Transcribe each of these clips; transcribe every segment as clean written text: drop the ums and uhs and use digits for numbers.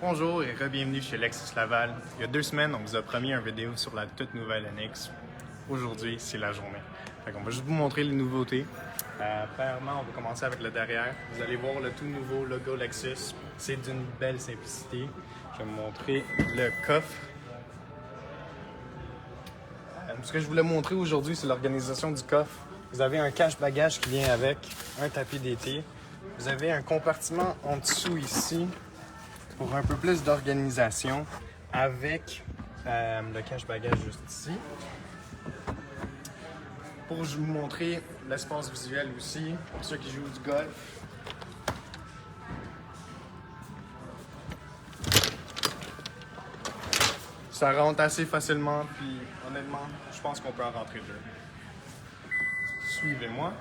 Bonjour et re-bienvenue chez Lexus Laval. Il y a 2 semaines, on vous a promis une vidéo sur la toute nouvelle NX. Aujourd'hui, c'est la journée. On va juste vous montrer les nouveautés. Premièrement, on va commencer avec le derrière. Vous allez voir le tout nouveau logo Lexus. C'est d'une belle simplicité. Je vais vous montrer le coffre. Ce que je voulais montrer aujourd'hui, c'est l'organisation du coffre. Vous avez un cache-bagages qui vient avec, un tapis d'été. Vous avez un compartiment en dessous ici pour un peu plus d'organisation avec le cache-bagages juste ici. Pour vous montrer l'espace visuel aussi, pour ceux qui jouent du golf. Ça rentre assez facilement, puis honnêtement, je pense qu'on peut en rentrer deux. Suivez-moi.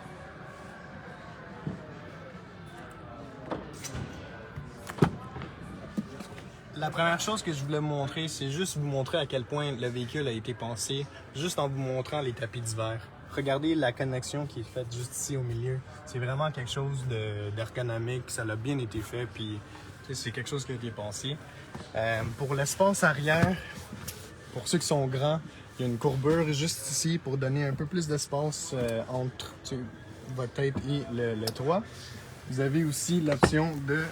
La première chose que je voulais vous montrer, c'est juste vous montrer à quel point le véhicule a été pensé, juste en vous montrant les tapis d'hiver. Regardez la connexion qui est faite juste ici au milieu. C'est vraiment quelque chose d'ergonomique, ça a bien été fait, puis c'est quelque chose qui a été pensé. Pour l'espace arrière, pour ceux qui sont grands, il y a une courbure juste ici pour donner un peu plus d'espace entre votre tête et le toit. Vous avez aussi l'option de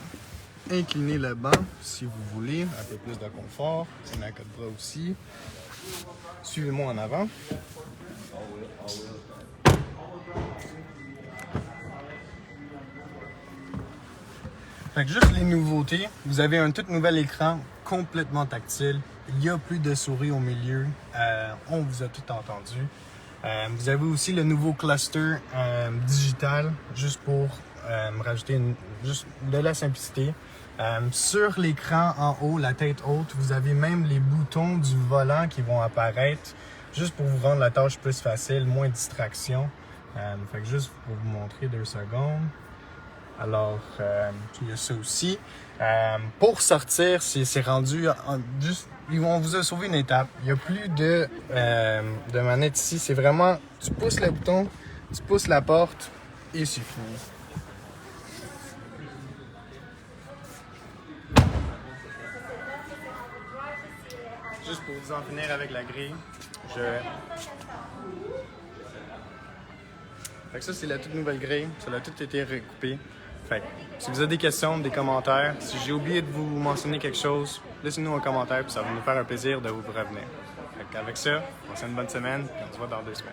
incliner le banc si vous voulez, un peu plus de confort. C'est un cote-bras aussi. Suivez-moi en avant. Fait que juste les nouveautés, vous avez un tout nouvel écran complètement tactile. Il y a plus de souris au milieu. On vous a tout entendu. Vous avez aussi le nouveau cluster digital, juste pour rajouter juste de la simplicité. Sur l'écran en haut, la tête haute, vous avez même les boutons du volant qui vont apparaître juste pour vous rendre la tâche plus facile, moins de distraction. Fait que juste pour vous montrer 2 secondes. Alors, il y a ça aussi. Pour sortir, c'est rendu juste. On vous a sauvé une étape. Il n'y a plus de manette ici. C'est vraiment, tu pousses le bouton, tu pousses la porte et c'est fini. Juste pour vous en finir avec la grille, Fait que ça, c'est la toute nouvelle grille. Ça a tout été recoupé. Fait que, si vous avez des questions, des commentaires, si j'ai oublié de vous mentionner quelque chose, laissez-nous un commentaire, puis ça va nous faire un plaisir de vous revenir. Fait qu'avec ça, passez une bonne semaine, et on se voit dans 2 semaines.